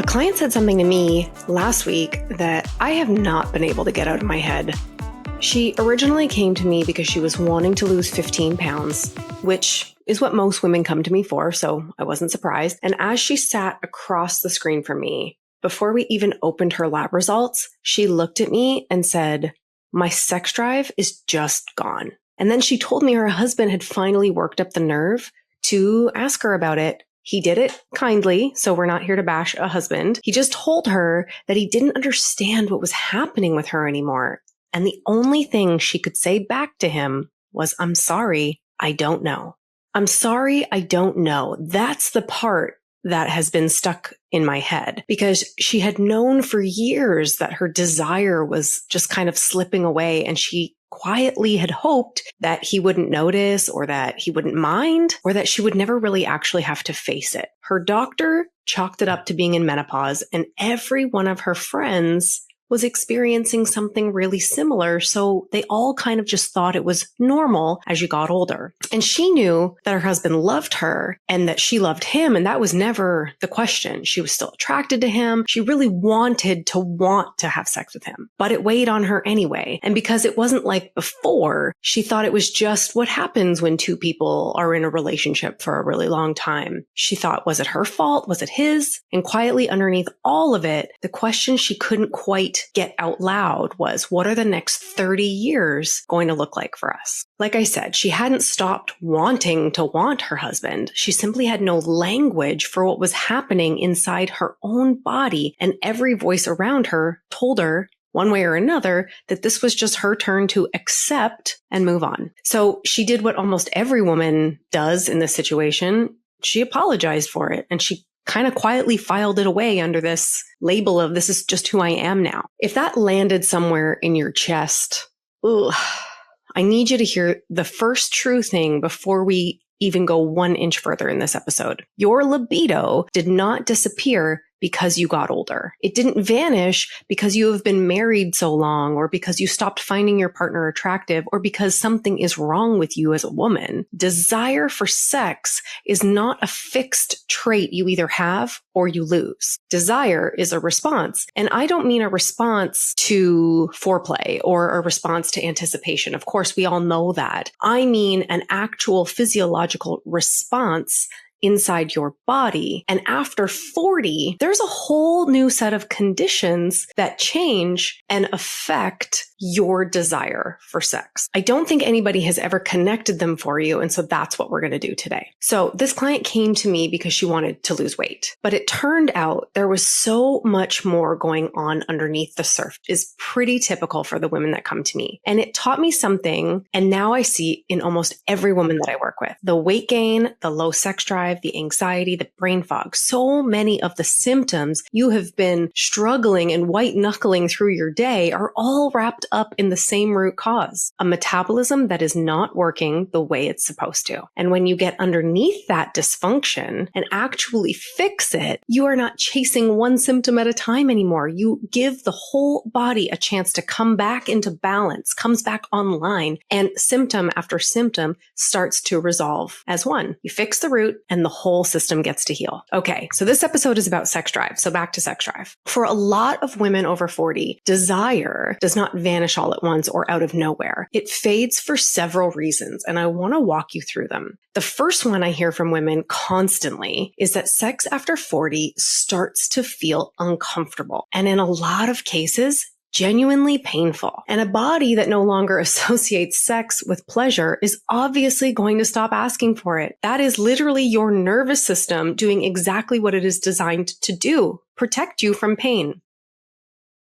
client said something to me last week that I have not been able to get out of my head. She originally came to me because she was wanting to lose 15 pounds, which is what most women come to me for, so I wasn't surprised. And as she sat across the screen from me, before we even opened her lab results, she looked at me and said, "My sex drive is just gone." And then she told me her husband had finally worked up the nerve to ask her about it. He did it kindly, so we're not here to bash a husband. He just told her that he didn't understand what was happening with her anymore. And the only thing she could say back to him was, "I'm sorry, I don't know." I'm sorry, I don't know. That's the part that has been stuck in my head because she had known for years that her desire was just kind of slipping away, and she quietly had hoped that he wouldn't notice or that he wouldn't mind or that she would never really actually have to face it. Her doctor chalked it up to being in menopause, and every one of her friends was experiencing something really similar. So they all kind of just thought it was normal as you got older. And she knew that her husband loved her and that she loved him. And that was never the question. She was still attracted to him. She really wanted to have sex with him, but it weighed on her anyway. And because it wasn't like before, she thought it was just what happens when two people are in a relationship for a really long time. She thought, was it her fault? Was it his? And quietly underneath all of it, the question she couldn't quite get out loud was, what are the next 30 years going to look like for us? Like I said, she hadn't stopped wanting to want her husband. She simply had no language for what was happening inside her own body. And every voice around her told her one way or another that this was just her turn to accept and move on. So she did what almost every woman does in this situation. She apologized for it, and she kind of quietly filed it away under this label of, this is just who I am now. If that landed somewhere in your chest, I need you to hear the first true thing before we even go 1 inch further in this episode. Your libido did not disappear because you got older. It didn't vanish because you have been married so long, or because you stopped finding your partner attractive, or because something is wrong with you as a woman. Desire for sex is not a fixed trait you either have or you lose. Desire is a response. And I don't mean a response to foreplay or a response to anticipation. Of course, we all know that. I mean an actual physiological response inside your body. And after 40, there's a whole new set of conditions that change and affect your desire for sex. I don't think anybody has ever connected them for you. And so that's what we're going to do today. So this client came to me because she wanted to lose weight, but it turned out there was so much more going on underneath the surface. Is pretty typical for the women that come to me. And it taught me something. And now I see in almost every woman that I work with, the weight gain, the low sex drive, the anxiety, the brain fog, so many of the symptoms you have been struggling and white knuckling through your day are all wrapped up in the same root cause, a metabolism that is not working the way it's supposed to. And when you get underneath that dysfunction and actually fix it, you are not chasing one symptom at a time anymore. You give the whole body a chance to come back into balance, comes back online, and symptom after symptom starts to resolve as one. You fix the root and the whole system gets to heal. Okay, so this episode is about sex drive. So back to sex drive. For a lot of women over 40, desire does not vanish all at once or out of nowhere. It fades for several reasons, and I want to walk you through them. The first one I hear from women constantly is that sex after 40 starts to feel uncomfortable. And in a lot of cases, genuinely painful. And a body that no longer associates sex with pleasure is obviously going to stop asking for it. That is literally your nervous system doing exactly what it is designed to do, protect you from pain.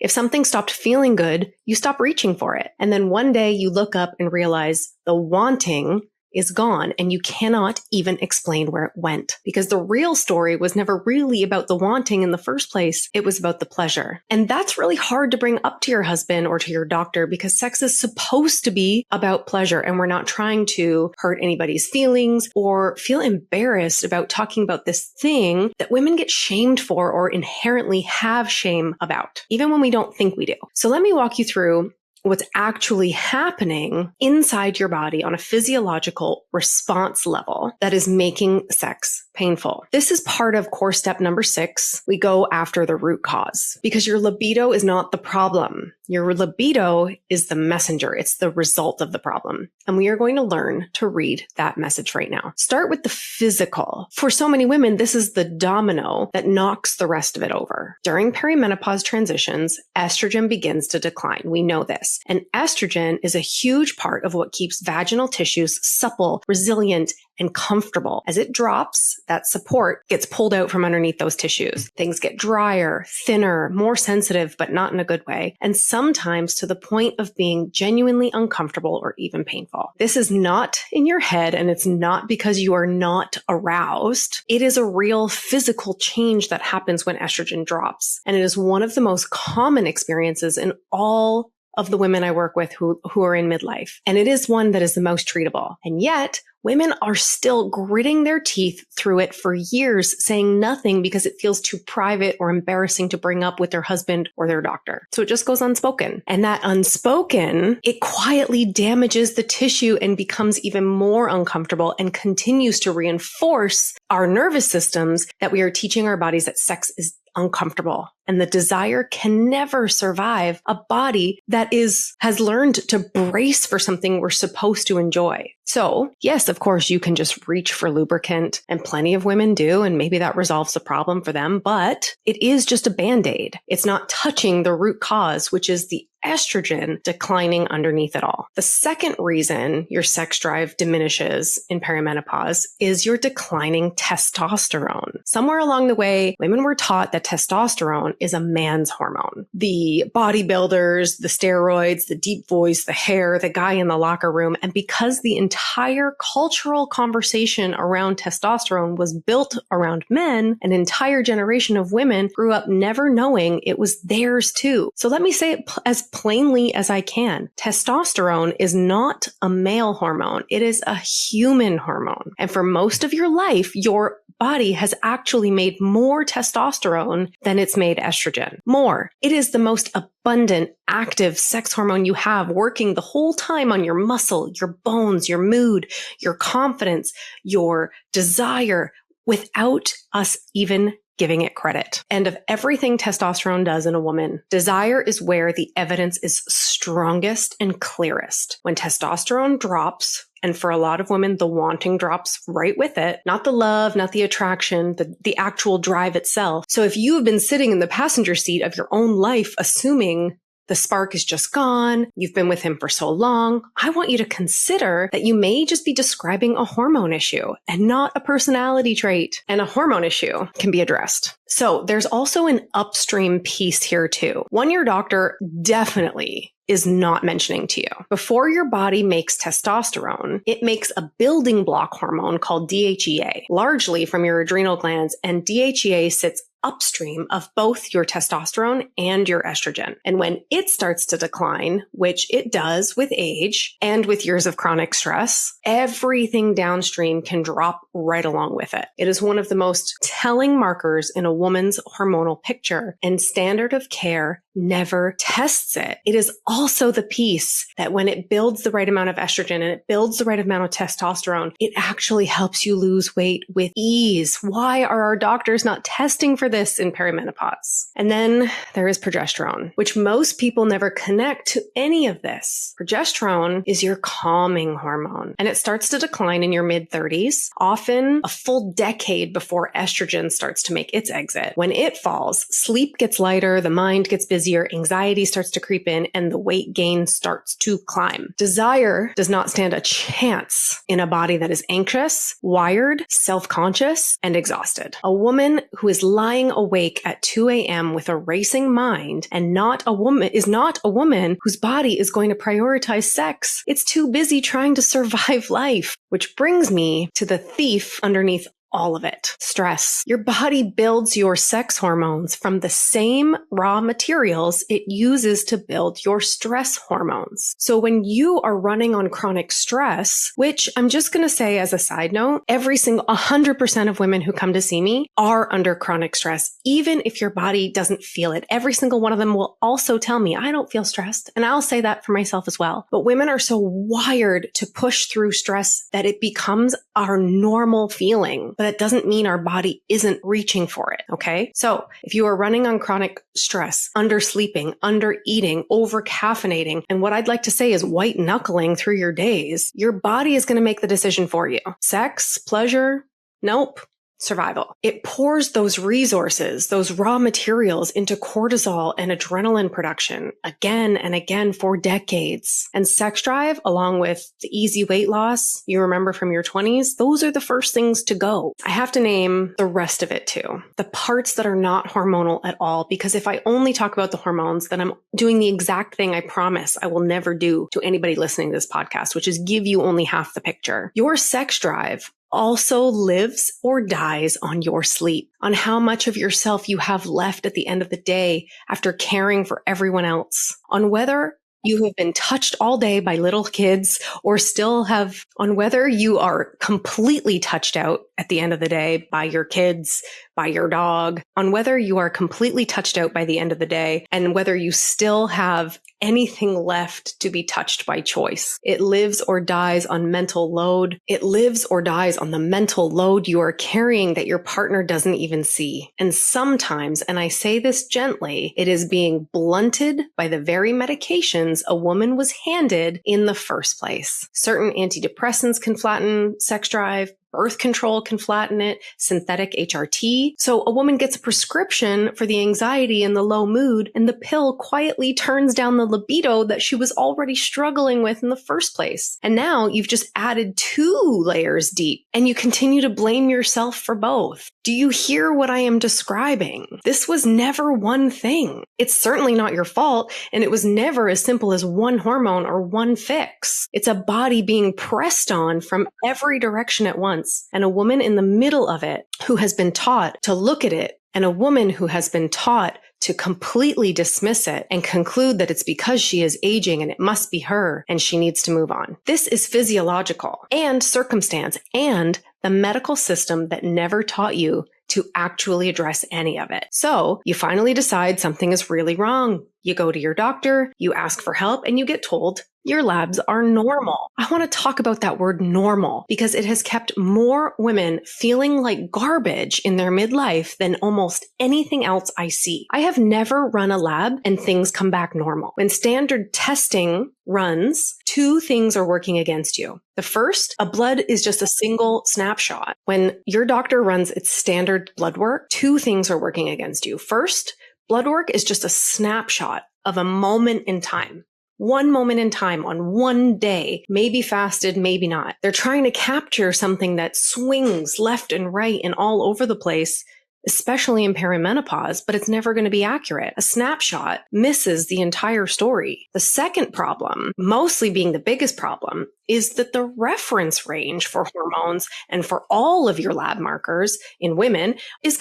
If something stopped feeling good, you stop reaching for it. And then one day you look up and realize the wanting is gone, and you cannot even explain where it went, because the real story was never really about the wanting in the first place. It was about the pleasure. And that's really hard to bring up to your husband or to your doctor, because sex is supposed to be about pleasure, and we're not trying to hurt anybody's feelings or feel embarrassed about talking about this thing that women get shamed for or inherently have shame about, even when we don't think we do. So let me walk you through what's actually happening inside your body on a physiological response level that is making sex painful. This is part of core step number 6. We go after the root cause because your libido is not the problem. Your libido is the messenger. It's the result of the problem. And we are going to learn to read that message right now. Start with the physical. For so many women, this is the domino that knocks the rest of it over. During perimenopause transitions, estrogen begins to decline. We know this. And estrogen is a huge part of what keeps vaginal tissues supple, resilient, and comfortable. As it drops, that support gets pulled out from underneath those tissues. Things get drier, thinner, more sensitive, but not in a good way, and sometimes to the point of being genuinely uncomfortable or even painful. This is not in your head, and it's not because you are not aroused. It is a real physical change that happens when estrogen drops, and it is one of the most common experiences in all of the women I work with who are in midlife. And it is one that is the most treatable. And yet, women are still gritting their teeth through it for years, saying nothing because it feels too private or embarrassing to bring up with their husband or their doctor. So it just goes unspoken. And that unspoken, it quietly damages the tissue and becomes even more uncomfortable and continues to reinforce our nervous systems that we are teaching our bodies that sex is uncomfortable. And the desire can never survive a body that has learned to brace for something we're supposed to enjoy. So yes, of course, you can just reach for lubricant, and plenty of women do, and maybe that resolves the problem for them, but it is just a Band-Aid. It's not touching the root cause, which is the estrogen declining underneath it all. The second reason your sex drive diminishes in perimenopause is your declining testosterone. Somewhere along the way, women were taught that testosterone is a man's hormone. The bodybuilders, the steroids, the deep voice, the hair, the guy in the locker room. And because the entire cultural conversation around testosterone was built around men, an entire generation of women grew up never knowing it was theirs too. So let me say it as plainly as I can. Testosterone is not a male hormone. It is a human hormone. And for most of your life, your body has actually made more testosterone than it's made estrogen. More. It is the most abundant, active sex hormone you have, working the whole time on your muscle, your bones, your mood, your confidence, your desire, without us even giving it credit. And of everything testosterone does in a woman, desire is where the evidence is strongest and clearest. When testosterone drops, and for a lot of women, the wanting drops right with it, not the love, not the attraction, the actual drive itself. So if you have been sitting in the passenger seat of your own life, assuming the spark is just gone, you've been with him for so long, I want you to consider that you may just be describing a hormone issue and not a personality trait. And a hormone issue can be addressed. So there's also an upstream piece here too. One your doctor definitely is not mentioning to you. Before your body makes testosterone, it makes a building block hormone called DHEA, largely from your adrenal glands, and DHEA sits upstream of both your testosterone and your estrogen. And when it starts to decline, which it does with age and with years of chronic stress, everything downstream can drop right along with it. It is one of the most telling markers in a woman's hormonal picture, and standard of care never tests it. It is also the piece that when it builds the right amount of estrogen and it builds the right amount of testosterone, it actually helps you lose weight with ease. Why are our doctors not testing for this in perimenopause? And then there is progesterone, which most people never connect to any of this. Progesterone is your calming hormone, and it starts to decline in your mid-30s, often a full decade before estrogen starts to make its exit. When it falls, sleep gets lighter, the mind gets busier, anxiety starts to creep in, and the weight gain starts to climb. Desire does not stand a chance in a body that is anxious, wired, self-conscious, and exhausted. A woman who is lying awake at 2 a.m. with a racing mind and is not a woman whose body is going to prioritize sex. It's too busy trying to survive life, which brings me to the thief underneath all of it. Stress. Your body builds your sex hormones from the same raw materials it uses to build your stress hormones. So when you are running on chronic stress, which I'm just going to say as a side note, 100% of women who come to see me are under chronic stress, even if your body doesn't feel it. Every single one of them will also tell me, I don't feel stressed. And I'll say that for myself as well. But women are so wired to push through stress that it becomes our normal feeling. But it doesn't mean our body isn't reaching for it. Okay. So if you are running on chronic stress, undersleeping, under-eating, over-caffeinating, and what I'd like to say is white knuckling through your days, your body is going to make the decision for you. Sex, pleasure, nope. Survival. It pours those resources, those raw materials into cortisol and adrenaline production again and again for decades. And sex drive, along with the easy weight loss you remember from your 20s, those are the first things to go. I have to name the rest of it too. The parts that are not hormonal at all, because if I only talk about the hormones, then I'm doing the exact thing I promise I will never do to anybody listening to this podcast, which is give you only half the picture. Your sex drive also lives or dies on your sleep, on how much of yourself you have left at the end of the day after caring for everyone else, on whether you have been touched all day by little kids or still have, on whether you are completely touched out at the end of the day by your kids, by your dog, on whether you are completely touched out by the end of the day and whether you still have anything left to be touched by choice. It lives or dies on mental load. It lives or dies on the mental load you are carrying that your partner doesn't even see. And sometimes, and I say this gently, it is being blunted by the very medications a woman was handed in the first place. Certain antidepressants can flatten sex drive. Birth control can flatten it, synthetic HRT. So a woman gets a prescription for the anxiety and the low mood, and the pill quietly turns down the libido that she was already struggling with in the first place. And now you've just added 2 layers deep, and you continue to blame yourself for both. Do you hear what I am describing? This was never one thing. It's certainly not your fault, and it was never as simple as one hormone or one fix. It's a body being pressed on from every direction at once. And a woman in the middle of it who has been taught to look at it, and a woman who has been taught to completely dismiss it and conclude that it's because she is aging and it must be her and she needs to move on. This is physiological and circumstance and the medical system that never taught you to actually address any of it. So you finally decide something is really wrong. You go to your doctor, you ask for help, and you get told your labs are normal. I want to talk about that word normal because it has kept more women feeling like garbage in their midlife than almost anything else I see. I have never run a lab and things come back normal. When standard testing runs, 2 things are working against you. The first, a blood is just a single snapshot. When your doctor runs its standard blood work, 2 things are working against you. First, blood work is just a snapshot of a moment in time. One moment in time on one day, maybe fasted, maybe not. They're trying to capture something that swings left and right and all over the place, especially in perimenopause, but it's never going to be accurate. A snapshot misses the entire story. The second problem, mostly being the biggest problem, is that the reference range for hormones and for all of your lab markers in women is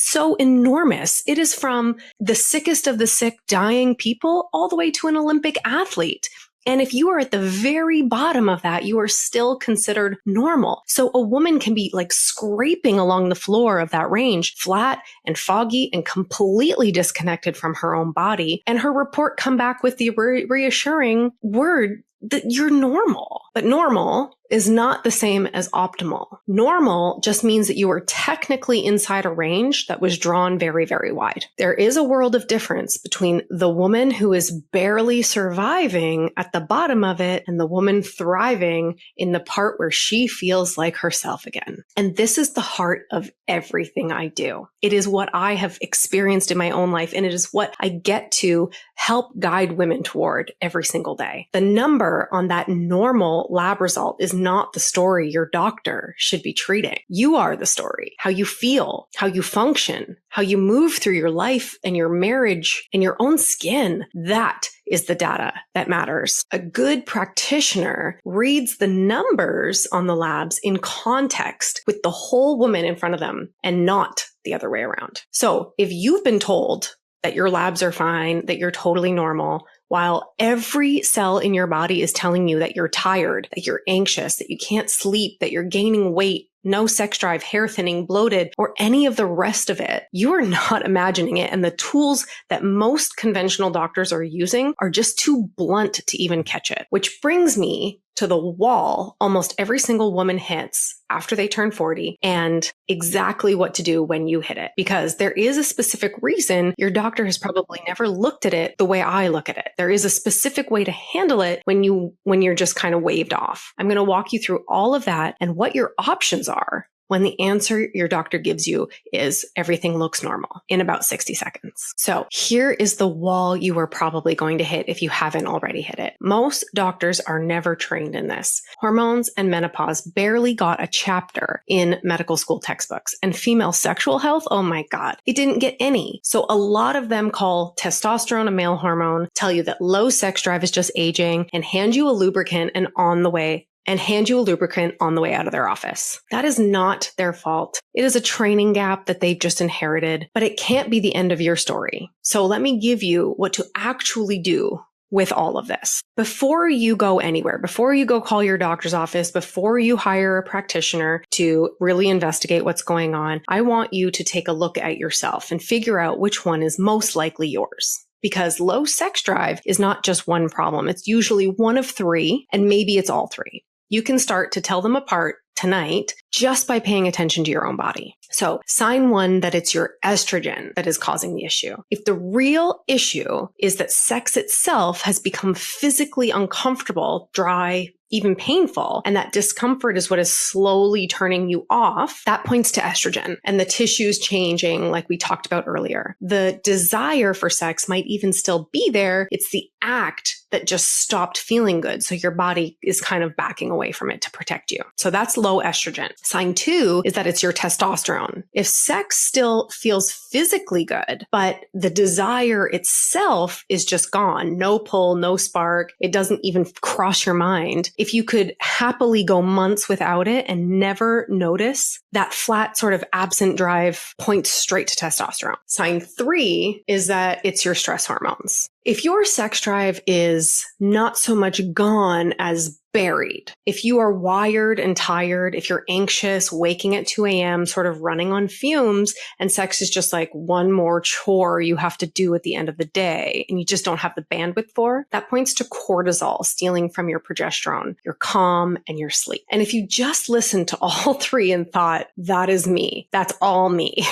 so enormous. It is from the sickest of the sick, dying people all the way to an Olympic athlete. And if you are at the very bottom of that, you are still considered normal. So a woman can be like scraping along the floor of that range, flat and foggy and completely disconnected from her own body. And her report come back with the reassuring word that you're normal. But normal is not the same as optimal. Normal just means that you are technically inside a range that was drawn very, very wide. There is a world of difference between the woman who is barely surviving at the bottom of it and the woman thriving in the part where she feels like herself again. And this is the heart of everything I do. It is what I have experienced in my own life, and it is what I get to help guide women toward every single day. The number on that normal lab result is not the story your doctor should be treating. You are the story. How you feel, how you function, how you move through your life and your marriage and your own skin. That is the data that matters. A good practitioner reads the numbers on the labs in context with the whole woman in front of them and not the other way around. So if you've been told that your labs are fine, that you're totally normal, while every cell in your body is telling you that you're tired, that you're anxious, that you can't sleep, that you're gaining weight, no sex drive, hair thinning, bloated, or any of the rest of it, you are not imagining it. And the tools that most conventional doctors are using are just too blunt to even catch it. Which brings me to the wall almost every single woman hits after they turn 40 and exactly what to do when you hit it. Because there is a specific reason your doctor has probably never looked at it the way I look at it. There is a specific way to handle it when you're just kind of waved off. I'm going to walk you through all of that and what your options are when the answer your doctor gives you is everything looks normal in about 60 seconds. So here is the wall you are probably going to hit if you haven't already hit it. Most doctors are never trained in this. Hormones and menopause barely got a chapter in medical school textbooks. And female sexual health, oh my God, it didn't get any. So a lot of them call testosterone a male hormone, tell you that low sex drive is just aging, and hand you a lubricant on the way out of their office. That is not their fault. It is a training gap that they've just inherited, but it can't be the end of your story. So let me give you what to actually do with all of this. Before you go anywhere, before you go call your doctor's office, before you hire a practitioner to really investigate what's going on, I want you to take a look at yourself and figure out which one is most likely yours. Because low sex drive is not just one problem. It's usually one of three, and maybe it's all three. You can start to tell them apart tonight just by paying attention to your own body. So sign one that it's your estrogen that is causing the issue. If the real issue is that sex itself has become physically uncomfortable, dry, even painful, and that discomfort is what is slowly turning you off, that points to estrogen and the tissues changing like we talked about earlier. The desire for sex might even still be there. It's the act that just stopped feeling good. So your body is kind of backing away from it to protect you. So that's low estrogen. Sign two is that it's your testosterone. If sex still feels physically good, but the desire itself is just gone, no pull, no spark, it doesn't even cross your mind. If you could happily go months without it and never notice, that flat sort of absent drive points straight to testosterone. Sign three is that it's your stress hormones. If your sex drive is not so much gone as buried, if you are wired and tired, if you're anxious, waking at 2 a.m., sort of running on fumes, and sex is just like one more chore you have to do at the end of the day, and you just don't have the bandwidth for, that points to cortisol stealing from your progesterone, your calm, and your sleep. And if you just listened to all three and thought, that is me, that's all me,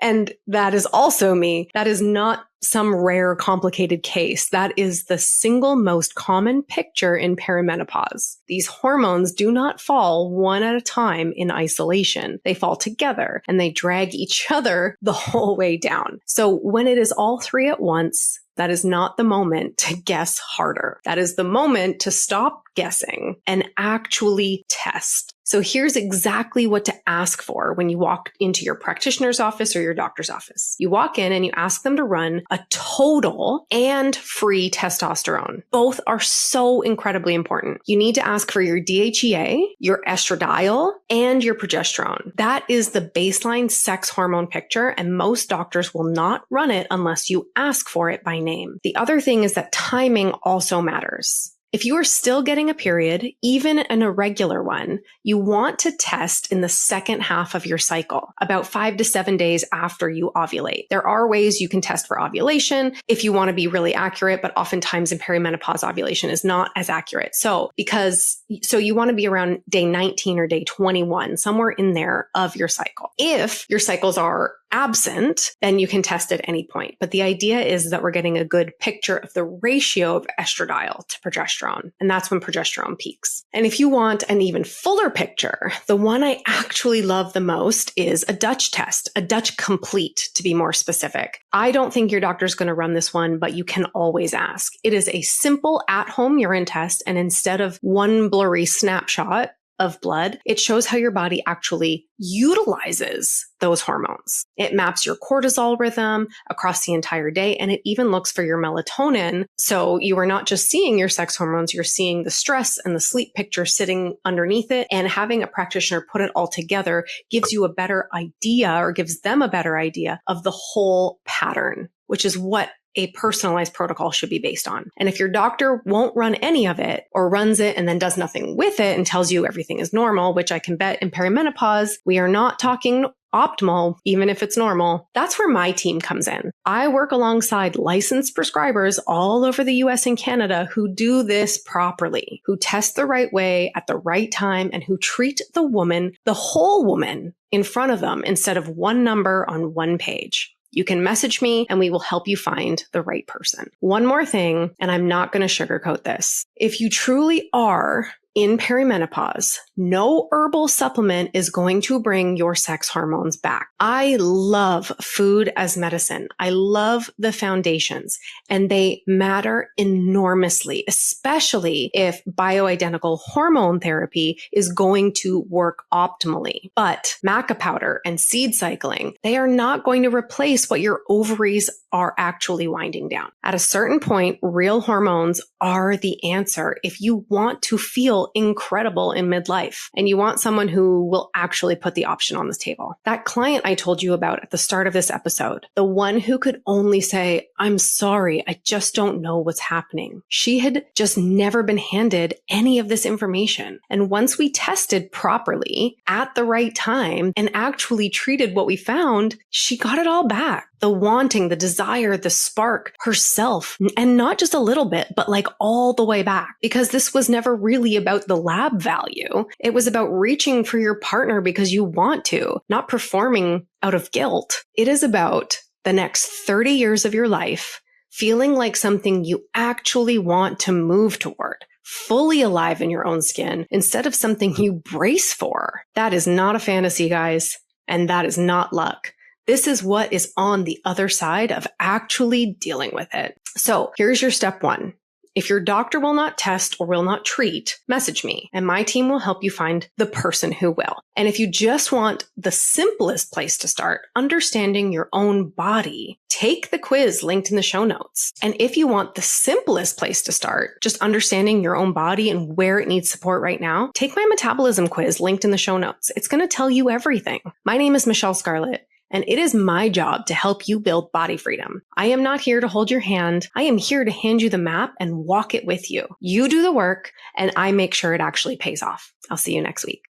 and that is also me, that is not some rare, complicated case. That is the single most common picture in perimenopause. These hormones do not fall one at a time in isolation. They fall together and they drag each other the whole way down. So when it is all three at once, that is not the moment to guess harder. That is the moment to stop guessing and actually test. So here's exactly what to ask for when you walk into your practitioner's office or your doctor's office. You walk in and you ask them to run a total and free testosterone. Both are so incredibly important. You need to ask for your DHEA, your estradiol, and your progesterone. That is the baseline sex hormone picture, and most doctors will not run it unless you ask for it by name. The other thing is that timing also matters. If you are still getting a period, even an irregular one, you want to test in the second half of your cycle, about 5 to 7 days after you ovulate. There are ways you can test for ovulation if you want to be really accurate, but oftentimes in perimenopause, ovulation is not as accurate. So you want to be around day 19 or day 21, somewhere in there of your cycle. If your cycles are absent, then you can test at any point. But the idea is that we're getting a good picture of the ratio of estradiol to progesterone. And that's when progesterone peaks. And if you want an even fuller picture, the one I actually love the most is a Dutch test, a Dutch complete to be more specific. I don't think your doctor's going to run this one, but you can always ask. It is a simple at-home urine test. And instead of one blurry snapshot of blood, it shows how your body actually utilizes those hormones. It maps your cortisol rhythm across the entire day, and it even looks for your melatonin. So you are not just seeing your sex hormones, you're seeing the stress and the sleep picture sitting underneath it, and having a practitioner put it all together gives you a better idea, or gives them a better idea of the whole pattern, which is what a personalized protocol should be based on. And if your doctor won't run any of it, or runs it and then does nothing with it and tells you everything is normal, which I can bet in perimenopause, we are not talking optimal, even if it's normal, that's where my team comes in. I work alongside licensed prescribers all over the US and Canada who do this properly, who test the right way at the right time, and who treat the woman, the whole woman, in front of them instead of one number on one page. You can message me and we will help you find the right person. One more thing, and I'm not going to sugarcoat this. If you truly are in perimenopause, no herbal supplement is going to bring your sex hormones back. I love food as medicine. I love the foundations, and they matter enormously, especially if bioidentical hormone therapy is going to work optimally. But maca powder and seed cycling, they are not going to replace what your ovaries are actually winding down. At a certain point, real hormones are the answer if you want to feel incredible in midlife and you want someone who will actually put the option on the table. That client I told you about at the start of this episode, the one who could only say, "I'm sorry, I just don't know what's happening." She had just never been handed any of this information. And once we tested properly at the right time and actually treated what we found, she got it all back. The wanting, the desire, the spark, herself, and not just a little bit, but like all the way back. Because this was never really about the lab value. It was about reaching for your partner because you want to, not performing out of guilt. It is about the next 30 years of your life feeling like something you actually want to move toward, fully alive in your own skin, instead of something you brace for. That is not a fantasy, guys, and that is not luck. This is what is on the other side of actually dealing with it. So here's your step one. If your doctor will not test or will not treat, message me and my team will help you find the person who will. And if you just want the simplest place to start, understanding your own body, take the quiz linked in the show notes. And if you want the simplest place to start, just understanding your own body and where it needs support right now, take my metabolism quiz linked in the show notes. It's going to tell you everything. My name is Michele Scarlet, and it is my job to help you build body freedom. I am not here to hold your hand. I am here to hand you the map and walk it with you. You do the work, and I make sure it actually pays off. I'll see you next week.